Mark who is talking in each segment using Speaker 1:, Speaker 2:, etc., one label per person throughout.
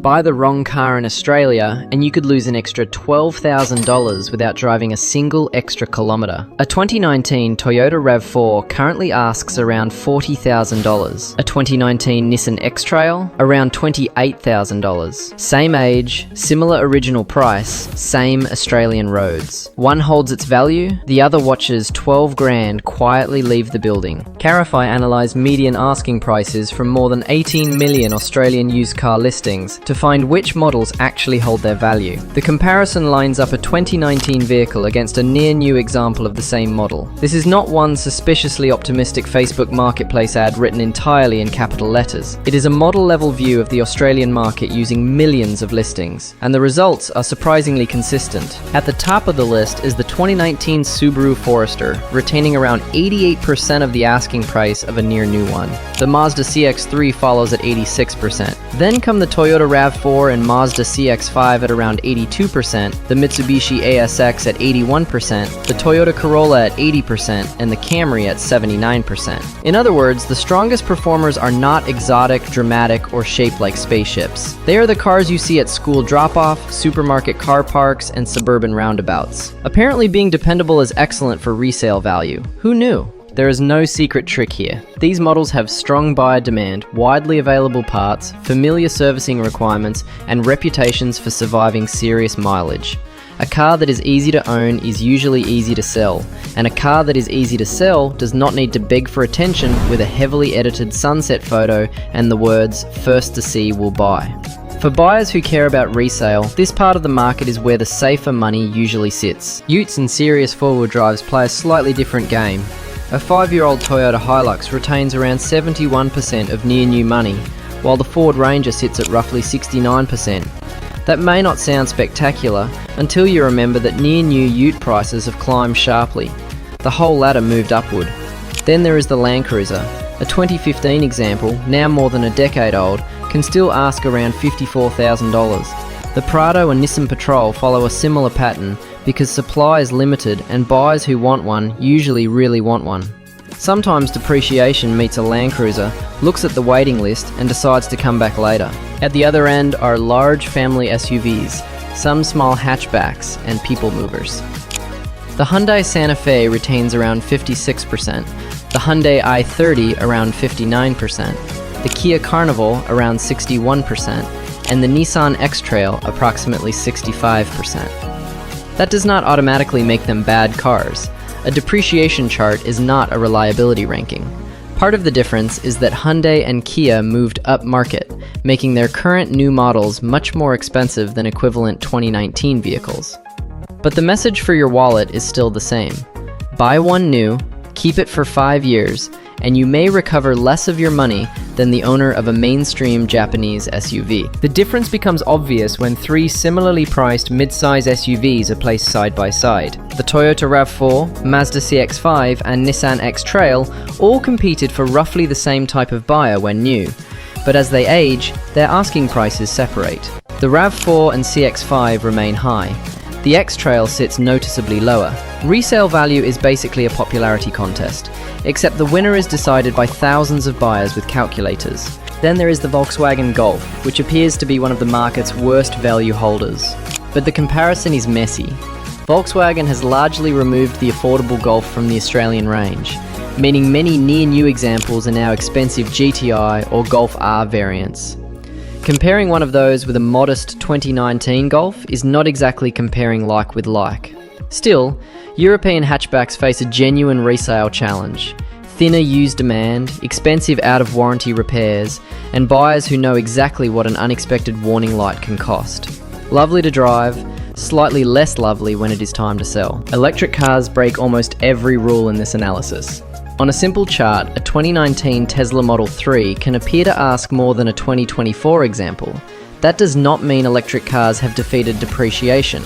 Speaker 1: Buy the wrong car in Australia and you could lose an extra $12,000 without driving a single extra kilometre. A 2019 Toyota RAV4 currently asks around $40,000. A 2019 Nissan X-Trail, around $28,000. Same age, similar original price, same Australian roads. One holds its value, the other watches 12 grand quietly leave the building. Carify analysed median asking prices from more than 18 million Australian used car listings to find which models actually hold their value. The comparison lines up a 2019 vehicle against a near-new example of the same model. This is not one suspiciously optimistic Facebook Marketplace ad written entirely in capital letters. It is a model-level view of the Australian market using millions of listings, and the results are surprisingly consistent. At the top of the list is the 2019 Subaru Forester, retaining around 88% of the asking price of a near-new one. The Mazda CX-3 follows at 86%. Then come the Toyota RAV4 and Mazda CX-5 at around 82%, the Mitsubishi ASX at 81%, the Toyota Corolla at 80%, and the Camry at 79%. In other words, the strongest performers are not exotic, dramatic, or shaped like spaceships. They are the cars you see at school drop-off, supermarket car parks, and suburban roundabouts. Apparently being dependable is excellent for resale value. Who knew? There is no secret trick here. These models have strong buyer demand, widely available parts, familiar servicing requirements, and reputations for surviving serious mileage. A car that is easy to own is usually easy to sell, and a car that is easy to sell does not need to beg for attention with a heavily edited sunset photo and the words, "First to see will buy." For buyers who care about resale, this part of the market is where the safer money usually sits. Utes and serious four-wheel drives play a slightly different game. A 5-year-old Toyota HiLux retains around 71% of near-new money, while the Ford Ranger sits at roughly 69%. That may not sound spectacular until you remember that near-new Ute prices have climbed sharply. The whole ladder moved upward. Then there is the LandCruiser. A 2015 example, now more than a decade old, can still ask around $54,000. The Prado and Nissan Patrol follow a similar pattern because supply is limited and buyers who want one usually really want one. Sometimes Depreciation meets a LandCruiser, looks at the waiting list and decides to come back later. At the other end are large family SUVs, some small hatchbacks and people movers. The Hyundai Santa Fe retains around 56%, the Hyundai i30 around 59%, the Kia Carnival around 61%, and the Nissan X-Trail approximately 65%. That does not automatically make them bad cars. A depreciation chart is not a reliability ranking. Part of the difference is that Hyundai and Kia moved up market, making their current new models much more expensive than equivalent 2019 vehicles. But the message for your wallet is still the same. Buy one new, keep it for 5 years, and you may recover less of your money than the owner of a mainstream Japanese SUV. The difference becomes obvious when 3 similarly priced mid-size SUVs are placed side by side. The Toyota RAV4, Mazda CX-5, and Nissan X-Trail all competed for roughly the same type of buyer when new, but as they age, their asking prices separate. The RAV4 and CX-5 remain high. The X-Trail sits noticeably lower. Resale value is basically a popularity contest, except the winner is decided by thousands of buyers with calculators. Then there is the Volkswagen Golf, which appears to be one of the market's worst value holders. But the comparison is messy. Volkswagen has largely removed the affordable Golf from the Australian range, meaning many near-new examples are now expensive GTI or Golf R variants. Comparing one of those with a modest 2019 Golf is not exactly comparing like with like. Still, European hatchbacks face a genuine resale challenge. Thinner used demand, expensive out-of-warranty repairs, and buyers who know exactly what an unexpected warning light can cost. Lovely to drive, slightly less lovely when it is time to sell. Electric cars break almost every rule in this analysis. On a simple chart, a 2019 Tesla Model 3 can appear to ask more than a 2024 example. That does not mean electric cars have defeated depreciation.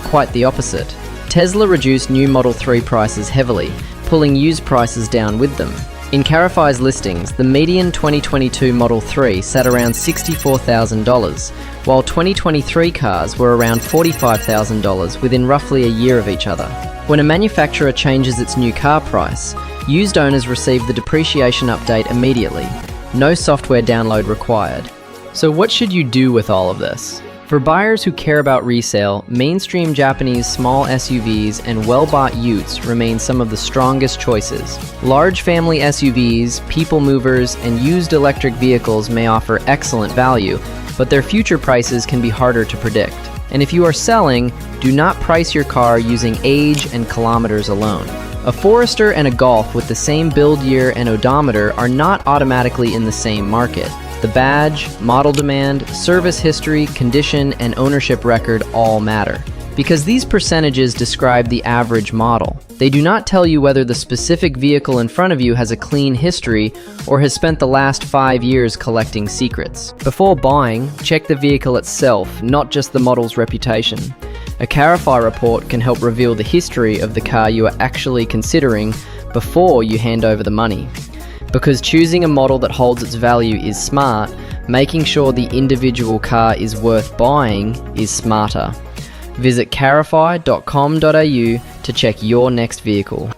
Speaker 1: Quite the opposite. Tesla reduced new Model 3 prices heavily, pulling used prices down with them. In Carify's listings, the median 2022 Model 3 sat around $64,000, while 2023 cars were around $45,000 within roughly a year of each other. When a manufacturer changes its new car price, used owners receive the depreciation update immediately, no software download required. So what should you do with all of this? For buyers who care about resale, mainstream Japanese small SUVs and well-bought Utes remain some of the strongest choices. Large family SUVs, people movers, and used electric vehicles may offer excellent value, but their future prices can be harder to predict. And if you are selling, do not price your car using age and kilometers alone. A Forester and a Golf with the same build year and odometer are not automatically in the same market. The badge, model demand, service history, condition, and ownership record all matter, because these percentages describe the average model. They do not tell you whether the specific vehicle in front of you has a clean history or has spent the last 5 years collecting secrets. Before buying, check the vehicle itself, not just the model's reputation. A Carify report can help reveal the history of the car you are actually considering before you hand over the money. Because choosing a model that holds its value is smart, making sure the individual car is worth buying is smarter. Visit carify.com.au to check your next vehicle.